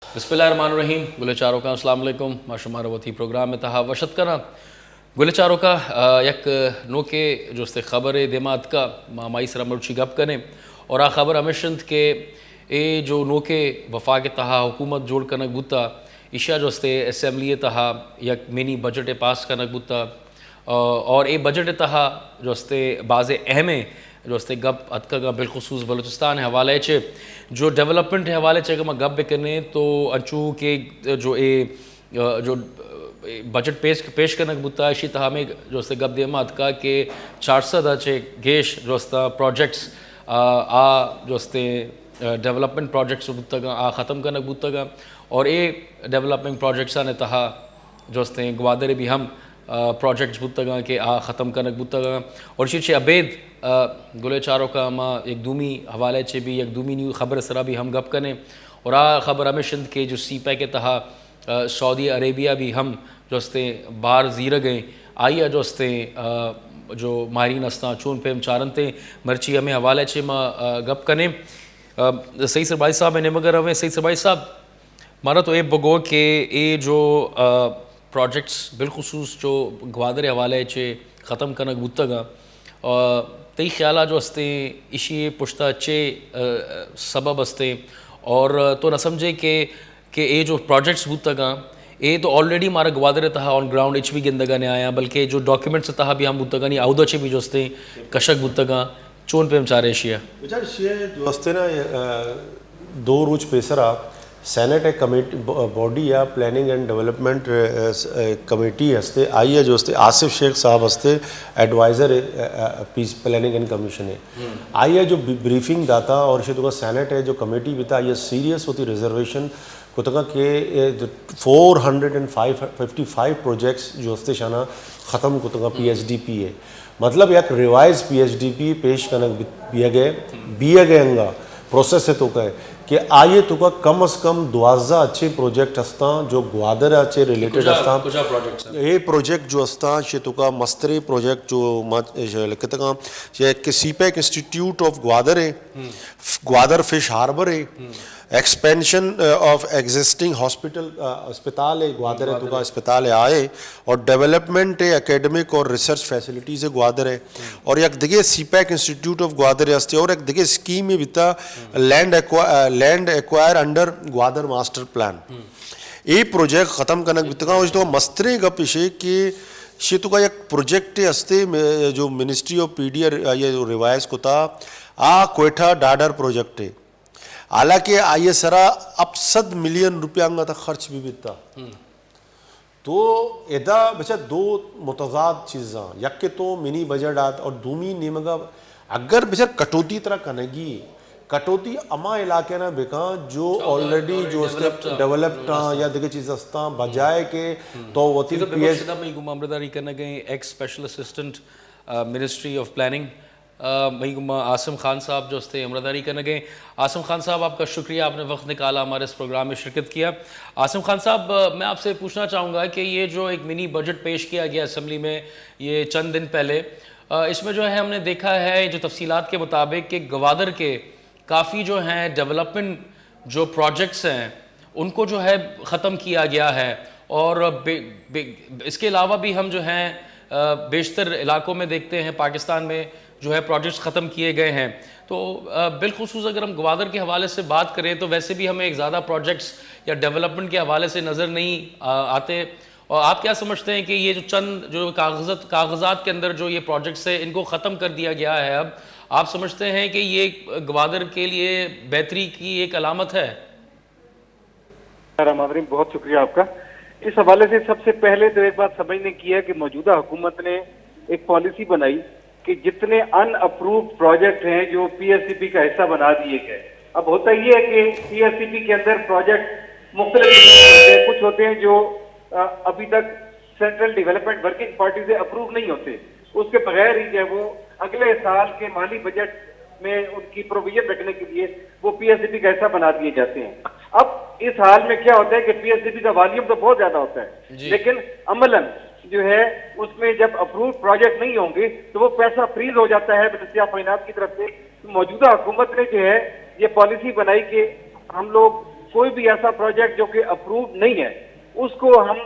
बिस्मिल्लाहिर्रहमानिर्रहीम गुलचारों का अस्सलाम वालेकुम माशुमार वती प्रोग्राम में तहा वशत करा गुलचारों का यक नो के जो खबर दिमाग का माई सरा मुर्ची गप करें और आ खबर हमेशंत के ए जो नो के वफा के तहा हुकूमत जोड़ कनक बुता ईशा जो असम्बली तहा यक मिनी बजट पास कनक बुता और ए बजट तहा जो बाज़ अहम जो गप अतका बिलखसूस बलूचिस्तान हवाले चे जो डेवलपमेंट के हवाले चे मैं गप करने तो अंचू के जो जो बजट पेश करने बुता इसी तहा में जो गप दे अतका के 400 अच्छे गेश जो प्रोजेक्ट्स आ जो डेवलपमेंट प्रोजेक्ट्स बुतगा आ ख़त्म करने बुतगा और ए डेवलपमेंट प्रोजेक्ट्स ने तहा जो ग्वादर भी हम प्रोजेक्ट्स बुतगा के आ ख़त्म करने बुतगा और इसी अबेद गुले चारों का माँ एक दूमी हवाले चे भी एक दूमी न्यू खबर सरा भी हम गप करें और आ खबर हमेशंद के जो सीपै के तहा सऊदी अरेबिया भी हम जो बाहर जीर गए आइए जो माहरीन अस्ता चून पे चारनते मर्ची हमें हवाले चे माँ गप करें सही सरबाई साहब ने मगर हमें सही सरबाई साहब मारा तो ये बगो के ये जो प्रोजेक्ट्स बिलखसूस जो ग्वादर हवाले चे ख़त्म करना बुतगा तई ख्याल जो इसी पुश्ता अच्छे सबब और तो न समझे कि ये जो प्रोजेक्ट्स बुतगा ये तो ऑलरेडी मारा ग्वादर तहा ऑन ग्राउंड एच भी गिंदगा ने आया बल्कि जो डॉक्यूमेंट्स तहा भी हम बुतगा नहीं आउदा चे भी जो कशक बुतगा चोन पे हम चारे शिया जो ना 2 रोज पेसरा सेनेट एक कमेटी बॉडी या प्लानिंग एंड डेवलपमेंट कमेटी हस्ते आई है जो आसिफ शेख साहब हस्ते एडवाइज़र पीस प्लानिंग एंड कमीशन है आई है जो ब्रीफिंग दाता और इसी तो सेनेट है जो कमेटी भी था ये सीरियस होती रिजर्वेशन को तक के 455 प्रोजेक्ट्स जो हस्ते शाना ख़त्म को तक PHDP है मतलब एक रिवाइज PHDP पेश कनक बिया गए प्रोसेस है तो कहे कि आइए तो का कम अज़ कम 12 अच्छे प्रोजेक्ट हस्ता जो ग्वादर अच्छे रिलेटेड हस्ता ये प्रोजेक्ट जो हस्ता ये तो का मस्तरे प्रोजेक्ट जो लिखते का ये सीपैक इंस्टीट्यूट ऑफ ग्वादर है ग्वादर फिश हार्बर है एक्सपेंशन ऑफ एग्जिस्टिंग हॉस्पिटल अस्पताल है ग्वादर है तो का अस्पताल है आए और डेवलपमेंट है एकेडमिक और रिसर्च फैसिलिटीज़ है ग्वादर है और एक दिखे सीपैक इंस्टीट्यूट ऑफ ग्वादर है और एक दिखे स्कीम में बिता land acquire under Gwadar master plan ये प्रोजेक्ट ख़त्म करना बिता तो मस्तरे गप इसे कि शेतु का एक प्रोजेक्ट हस्ते जो मिनिस्ट्री ऑफ PD ये जो रिवाइज को था कोयठा डाडर प्रोजेक्ट है हालांकि आइए सरा अब 100 मिलियन रुपया तक खर्च भी बिता तो एदा बचा 2 मुतजाद चीज़ा यक के तो मिनी बजट आत और दूमी निमगा अगर बेचार कटौती तरह कनेगी कटौती अमा इलाके ना बेका जो ऑलरेडी जो डेवलप्ड या देखे चीज़ अस्ता बजाय के तो वती अमृतदारी करने गए x special assistant ministry of planning भाई आसिम खान साहब जो अमृतदारी करने गए आसिम खान साहब आपका शुक्रिया आपने वक्त निकाला हमारे इस प्रोग्राम में शिरकत किया आसिम खान साहब मैं आपसे पूछना चाहूँगा कि ये जो एक मिनी बजट पेश किया गया असम्बली में ये चंद दिन पहले इसमें जो है हमने देखा है जो तफसीलात के मुताबिक कि ग्वादर के काफ़ी जो हैं डेवलपमेंट जो प्रोजेक्ट्स हैं उनको जो है ख़त्म किया गया है और इसके अलावा भी हम जो हैं बेशतर इलाकों में देखते हैं पाकिस्तान में जो है प्रोजेक्ट्स ख़त्म किए गए हैं तो बिलखुसूस अगर हम ग्वादर के हवाले से बात करें तो वैसे भी हमें एक ज़्यादा प्रोजेक्ट्स या डेवलपमेंट के हवाले से नज़र नहीं आते और आप क्या समझते हैं कि ये जो चंद जो कागजात के अंदर जो ये प्रोजेक्ट्स है इनको ख़त्म कर दिया गया है अब आप समझते हैं कि ये ग्वादर के लिए बेहतरी की एक अलामत है? बहुत शुक्रिया आपका। इस हवाले से सबसे पहले तो एक बात समझने की है कि मौजूदा हुकूमत ने एक पॉलिसी बनाई कि जितने अनअप्रूव प्रोजेक्ट हैं जो PSCP का हिस्सा बना दिए गए। अब होता ये है कि PSCP के अंदर प्रोजेक्ट मुख्तलिफ कुछ होते हैं जो अभी तक सेंट्रल डेवलपमेंट वर्किंग पार्टी से अप्रूव नहीं होते, उसके बगैर ही जो वो अगले साल के माली बजट में उनकी प्रोविजन रखने के लिए वो PSCP का हिस्सा बना दिए जाते हैं। अब इस हाल में क्या होता है कि PSCP का वॉल्यूम तो बहुत ज्यादा होता है लेकिन अमलन जो है उसमें जब अप्रूव प्रोजेक्ट नहीं होंगे तो वो पैसा फ्रीज हो जाता है मिनिस्ट्री ऑफ फाइनेंस की तरफ से। तो मौजूदा हुकूमत ने जो है ये पॉलिसी बनाई कि हम लोग कोई भी ऐसा प्रोजेक्ट जो कि अप्रूव नहीं है उसको हम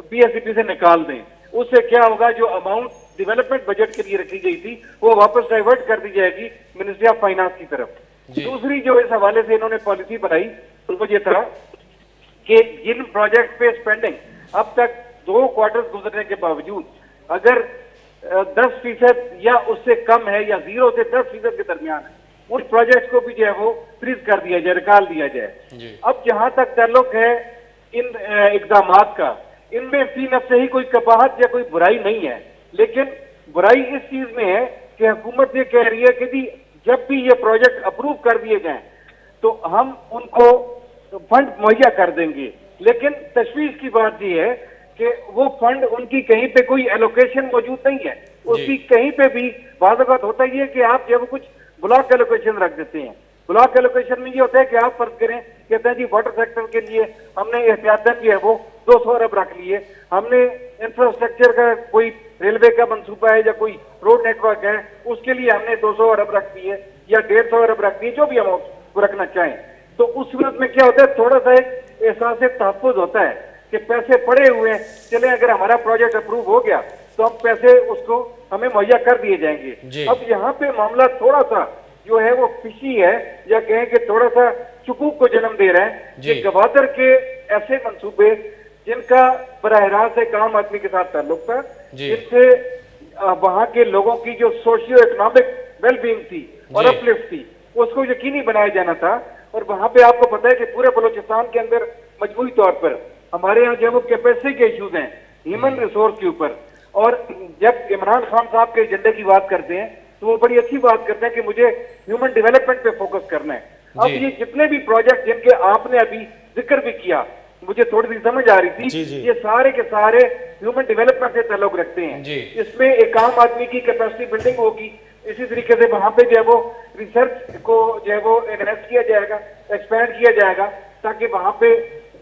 पीएसडीपी से निकाल दें। उससे क्या होगा, जो अमाउंट डेवलपमेंट बजट के लिए रखी गई थी वो वापस डाइवर्ट कर दी जाएगी मिनिस्ट्री ऑफ फाइनेंस की तरफ। दूसरी जो इस हवाले से इन्होंने पॉलिसी बनाई तो वो ये था कि जिन प्रोजेक्ट पे स्पेंडिंग अब तक 2 क्वार्टर्स गुजरने के बावजूद अगर 10% या उससे कम है या 0 से 10% के दरमियान है, उन प्रोजेक्ट को भी जो है वो फ्रीज कर दिया जाए, निकाल दिया जाए। अब जहां तक ताल्लुक है इन इकदामात का, इनमें फी नफ्से ही कोई कबाहत या कोई बुराई नहीं है, लेकिन बुराई इस चीज में है कि हुकूमत ये कह रही है कि जी जब भी ये प्रोजेक्ट अप्रूव कर दिए जाएं तो हम उनको फंड मुहैया कर देंगे। लेकिन तशवीश की बात यह है कि वो फंड उनकी कहीं पे कोई एलोकेशन मौजूद नहीं है, उसकी कहीं पे भी बात होता ही है कि आप जब कुछ ब्लॉक एलोकेशन रख देते हैं। ब्लॉक एलोकेशन में ये होता है कि आप फर्ज करें, कहते हैं जी वाटर सेक्टर के लिए हमने एहतियातन जो है वो 200 अरब रख लिए, हमने इंफ्रास्ट्रक्चर का कोई रेलवे का मंसूबा है या कोई रोड नेटवर्क है उसके लिए हमने 200 अरब रख दिए या 150 अरब रख दिए, जो भी अमाउंट वो रखना चाहें। तो उस सूरत में क्या होता है, थोड़ा सा एक एहसास तहफ़्फ़ुज़ होता है कि पैसे पड़े हुए हैं, चले अगर हमारा प्रोजेक्ट अप्रूव हो गया तो हम पैसे उसको हमें मुहैया कर दिए जाएंगे। अब यहाँ पे मामला थोड़ा सा जो है वो फिशी है, या कहें कि थोड़ा सा शुकूक को जन्म दे रहा है कि गवादर के ऐसे मंसूबे जिनका बराह रास्त एक आम आदमी के साथ ताल्लुक था, जिनसे वहां के लोगों की जो सोशियो इकोनॉमिक वेलबींग थी और अपलिफ्ट थी उसको यकीनी बनाया जाना था। और वहां पे आपको पता है कि पूरे बलूचिस्तान के अंदर मजबूरी तौर पर हमारे यहाँ जो वो कैपेसिटी के इश्यूज हैं ह्यूमन रिसोर्स के ऊपर, और जब इमरान खान साहब के एजेंडे की बात करते हैं तो वो बड़ी अच्छी बात करते हैं कि मुझे ह्यूमन डेवलपमेंट पे फोकस करना है। अब ये जितने भी प्रोजेक्ट जिनके आपने अभी जिक्र भी किया, मुझे थोड़ी सी समझ आ रही थी, ये सारे के सारे ह्यूमन डेवलपमेंट से ताल्लुक रखते हैं। इसमें एक आम आदमी की कैपेसिटी बिल्डिंग होगी, इसी तरीके से वहां पे जो है वो रिसर्च को जो है वो इन्वेस्ट किया जाएगा, एक्सपैंड किया जाएगा, ताकि वहां पे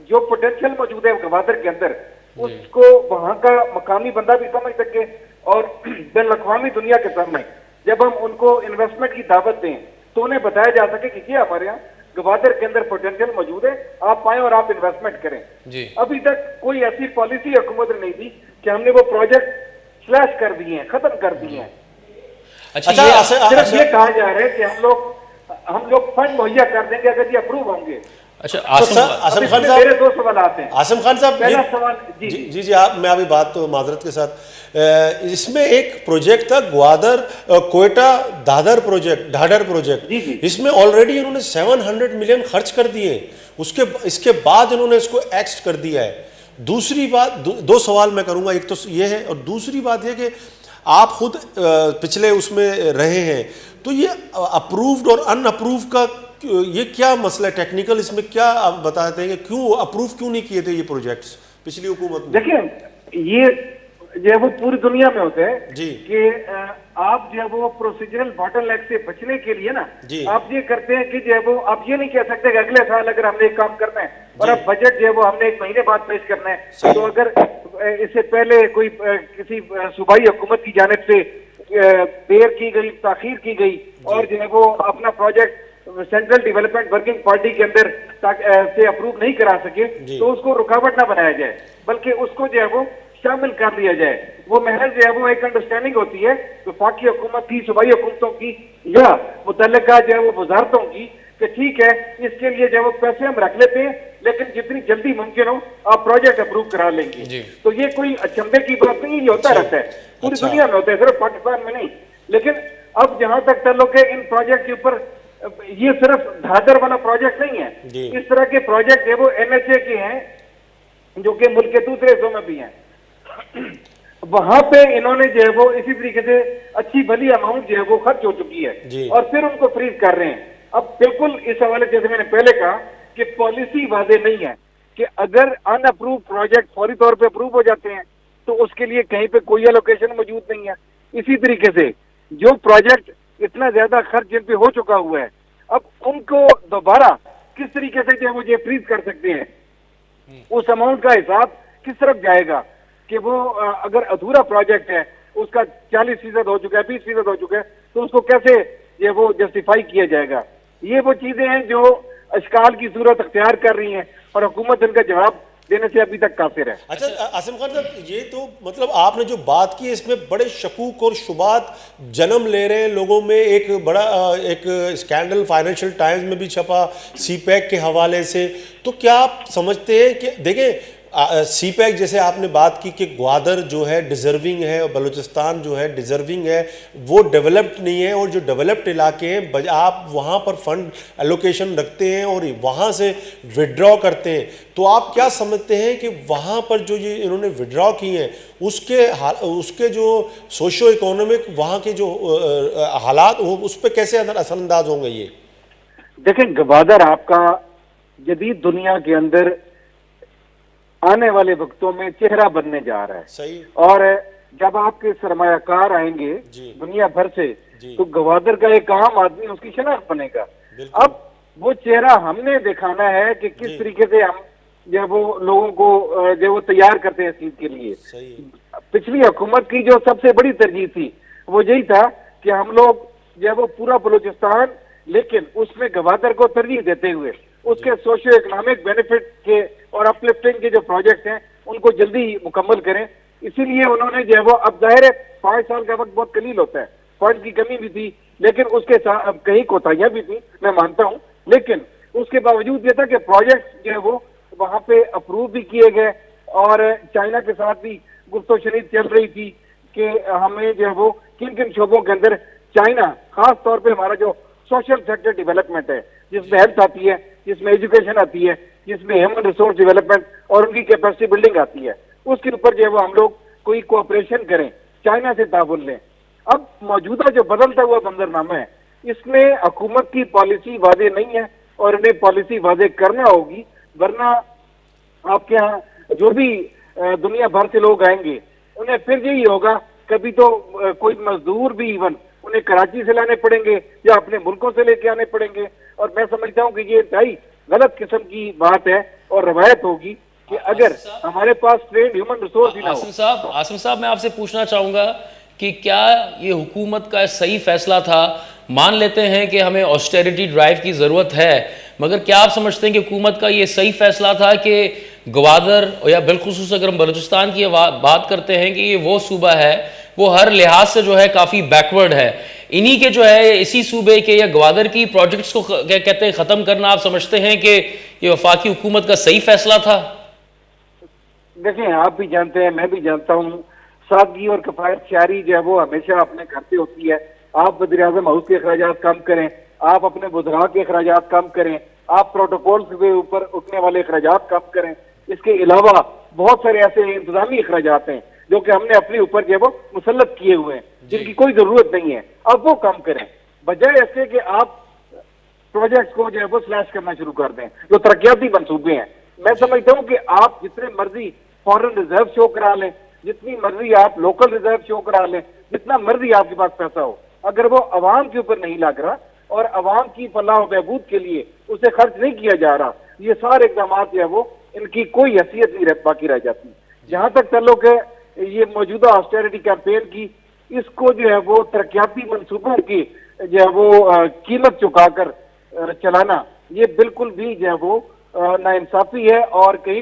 जो पोटेंशियल मौजूद है गवादर के अंदर उसको वहां का मकामी बंदा भी समझ सके, और बैन अवी दुनिया के सामने जब हम उनको इन्वेस्टमेंट की दावत दें तो उन्हें बताया जा सके कि ये हमारे यहाँ गवादर के अंदर पोटेंशियल मौजूद है, आप आए और आप इन्वेस्टमेंट करें। अभी तक कोई ऐसी पॉलिसी हुकूमत ने नहीं दी कि हमने वो प्रोजेक्ट स्लैश कर दिए हैं, खत्म कर दिए हैं। सिर्फ ये कहा जा रहा है कि हम लोग फंड मुहैया कर देंगे अगर ये अप्रूव होंगे। अच्छा आसिम खान साहब, मेरे 2 सवाल आते हैं। आसिम खान साहब, पहला सवाल जी आप, मैं अभी बात तो माजरत के साथ, इसमें एक प्रोजेक्ट था ग्वादर कोयटा ढाढर प्रोजेक्ट, इसमें ऑलरेडी इन्होंने 700 मिलियन खर्च कर दिए, इसके बाद इन्होंने इसको एक्स्ट कर दिया है। दूसरी बात, 2 सवाल मैं करूंगा, एक तो ये है और दूसरी बात यह कि आप खुद पिछले उसमें रहे हैं, तो ये अप्रूव्ड और अनअप्रूव्ड का ये क्या मसला है टेक्निकल, इसमें क्या आप बताते हैं कि क्यों अप्रूव क्यों नहीं किए थे ये प्रोजेक्ट्स पिछली हुकूमत में? देखिए ये जो है वो पूरी दुनिया में होता है कि आप जो है वो प्रोसीजरल बॉटलनेक से बचने के लिए ना आप ये करते हैं कि जो है वो आप ये नहीं कह सकते कि अगले साल अगर हमने एक काम करना है और अब बजट जो है वो हमने 1 महीने बाद पेश करना है, तो अगर इससे पहले कोई किसी सूबाई हुकूमत की जानिब से देर की गई, ताखीर की गई और जो है वो अपना project central development working party के अंदर से अप्रूव नहीं करा सके, तो उसको रुकावट ना बनाया जाए, बल्कि उसको जो है वो शामिल कर लिया जाए। वो महज जो है वो एक अंडरस्टैंडिंग होती है वफाकी हुकूमत की, सूबाई हुकूमतों की या मुतल्लिका जो है वो वजारतों की, कि ठीक है इसके लिए जो है वो पैसे हम रख लेते हैं, लेकिन जितनी जल्दी मुमकिन हो आप प्रोजेक्ट अप्रूव करा लेंगे। तो ये कोई अचंभे की बात नहीं, ये होता रहता है पूरी दुनिया में, होता है सिर्फ पाकिस्तान में नहीं। लेकिन अब जहां तक ताल्लुक है इन प्रोजेक्ट के ऊपर, ये सिर्फ ढाढर वाला प्रोजेक्ट नहीं है, इस तरह के प्रोजेक्ट है वो NHA के हैं जो कि मुल्क के दूसरे हिस्सों में भी हैं। वहां पे इन्होंने जो है वो इसी तरीके से अच्छी भली अमाउंट जो है वो खर्च हो चुकी है और फिर उनको फ्रीज कर रहे हैं। अब बिल्कुल इस हवाले जैसे मैंने पहले कहा कि पॉलिसी वादे नहीं है कि अगर अनअप्रूव प्रोजेक्ट फौरी तौर पे अप्रूव हो जाते हैं तो उसके लिए कहीं पे कोई एलोकेशन मौजूद नहीं है। इसी तरीके से जो प्रोजेक्ट इतना ज्यादा खर्च जिन पे हो चुका हुआ है, अब उनको दोबारा किस तरीके से जो है मुझे फ्रीज कर सकते हैं, उस अमाउंट का हिसाब किस तरफ जाएगा कि वो अगर अधूरा प्रोजेक्ट है उसका 40% हो चुका है, 20% हो चुका है, तो उसको कैसे ये वो जस्टिफाई किया जाएगा। ये वो चीजें हैं जो अशकाल की सूरत अख्तियार कर रही हैं और हुकूमत इनका जवाब देने से अभी तक काफिर है। अच्छा आसिम खान साहब, ये तो मतलब आपने जो बात की इसमें बड़े शकूक और शुबात जन्म ले रहे हैं लोगों में। एक बड़ा एक स्कैंडल फाइनेंशियल टाइम्स में भी छपा सीपैक के हवाले से। तो क्या आप समझते हैं कि देखें सीपैक जैसे आपने बात की कि ग्वादर जो है डिजर्विंग है और बलूचिस्तान जो है डिजर्विंग है, वो डेवलप्ड नहीं है, और जो डेवलप्ड इलाके हैं आप वहाँ पर फंड एलोकेशन रखते हैं और वहाँ से विड्रॉ करते हैं, तो आप क्या समझते हैं कि वहाँ पर जो ये इन्होंने विड्रॉ किए हैं उसके जो सोशो इकोनॉमिक वहाँ के जो हालात उस पर कैसे असरअंदाज होंगे ये? देखें, गवादर आपका जदीद दुनिया के अंदर आने वाले वक्तों में चेहरा बनने जा रहा है। सही। और जब आपके सरमायाकार आएंगे दुनिया भर से, तो गवादर का एक आम आदमी उसकी शनाख्त बनेगा। अब वो चेहरा हमने दिखाना है कि किस तरीके से हम जब वो लोगों को जब वो तैयार करते हैं इस चीज के लिए। पिछली हुकूमत की जो सबसे बड़ी तरजीह थी वो यही था कि हम लोग जब वो पूरा बलूचिस्तान, लेकिन उसमें गवादर को तरजीह देते हुए उसके सोशियो इकोनॉमिक बेनिफिट के और अपलिफ्टिंग के जो प्रोजेक्ट हैं उनको जल्दी मुकम्मल करें। इसीलिए उन्होंने जो है वो, अब जाहिर है 5 साल का वक्त बहुत कलील होता है, फंड की कमी भी थी, लेकिन उसके साथ अब कहीं कोताहियां भी थी, मैं मानता हूं, लेकिन उसके बावजूद ये था कि प्रोजेक्ट जो है वो वहां पे अप्रूव भी किए गए और चाइना के साथ भी गुफ्तगू चल रही थी कि हमें जो है वो किन किन शोबों के अंदर चाइना, खास तौर पर हमारा जो सोशल सेक्टर डेवलपमेंट है, जिसमें हेल्थ आती है, जिसमें एजुकेशन आती है, जिसमें ह्यूमन रिसोर्स डेवलपमेंट और उनकी कैपेसिटी बिल्डिंग आती है, उसके ऊपर जो है वो हम लोग कोई कोऑपरेशन करें, चाइना से ताबुल लें। अब मौजूदा जो बदलता हुआ मंजरनामा है, इसमें हुकूमत की पॉलिसी वादे नहीं है और इन्हें पॉलिसी वादे करना होगी, वरना आपके यहाँ जो भी दुनिया भर से लोग आएंगे उन्हें फिर यही होगा, कभी तो कोई मजदूर भी इवन उन्हें कराची से लाने पड़ेंगे या अपने मुल्कों से लेके आने पड़ेंगे। और मैं समझता हूँ कि ये इंतहाई गलत किस्म की बात है और रवायत होगी कि अगर हमारे पास ट्रेंड ह्यूमन रिसोर्स ही ना हो। आसिम साहब, मैं आपसे पूछना चाहूंगा कि क्या ये हुकूमत का सही फैसला था? मान लेते हैं कि हमें ऑस्टेरिटी ड्राइव की ज़रूरत है, मगर क्या आप समझते हैं कि हुकूमत का ये सही फैसला था कि ग्वादर या बिलखुसूस अगर हम बलूचिस्तान की बात करते हैं कि ये वो सूबा है वो हर लिहाज से जो है काफ़ी बैकवर्ड है, इन्हीं के जो है इसी सूबे के या ग्वादर की प्रोजेक्ट्स को क्या कहते हैं ख़त्म करना, आप समझते हैं कि ये वफाकी हुकूमत का सही फैसला था? देखें, आप भी जानते हैं, मैं भी जानता हूँ, सादगी और किफायतशारी जो है वो हमेशा अपने घर से होती है। आप वज़ीर-ए-आज़म हाउस के अखराजात कम करें, आप अपने बुज़राग के अखराजात कम करें, आप प्रोटोकॉल के ऊपर उठने वाले अखराजात कम करें। इसके अलावा बहुत सारे ऐसे इंतजामी अखराजात हैं जो कि हमने अपने ऊपर जो है वो मुसल्लत किए हुए हैं, जिनकी कोई जरूरत नहीं है, अब वो कम करें, बजाय ऐसे कि आप प्रोजेक्ट्स को जो है वो स्लैश करना शुरू कर दें जो तरक्याती मंसूबे हैं। मैं समझता हूँ कि आप जितने मर्जी फॉरेन रिजर्व शो करा लें, जितनी मर्जी आप लोकल रिजर्व शो करा लें, जितना मर्जी आपके पास पैसा हो, अगर वो अवाम के ऊपर नहीं लग रहा और अवाम की फलाह और बहबूद के लिए उसे खर्च नहीं किया जा रहा, ये सारे इकदाम जो है वो इनकी कोई हैसियत नहीं बाकी रह जाती। जहां तक ताल्लुक है ये मौजूदा ऑस्टेरिटी कैंपेन की, इसको जो है वो तरक्याती मंसूबों की जो है वो कीमत चुकाकर चलाना, ये बिल्कुल भी जो है वो नाइंसाफी है और कहीं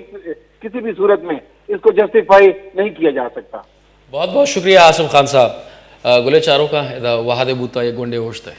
किसी भी सूरत में इसको जस्टिफाई नहीं किया जा सकता। बहुत बहुत शुक्रिया आसिम खान साहब। गुले चारों का वहादे बूता ये गुंडे होश्त है।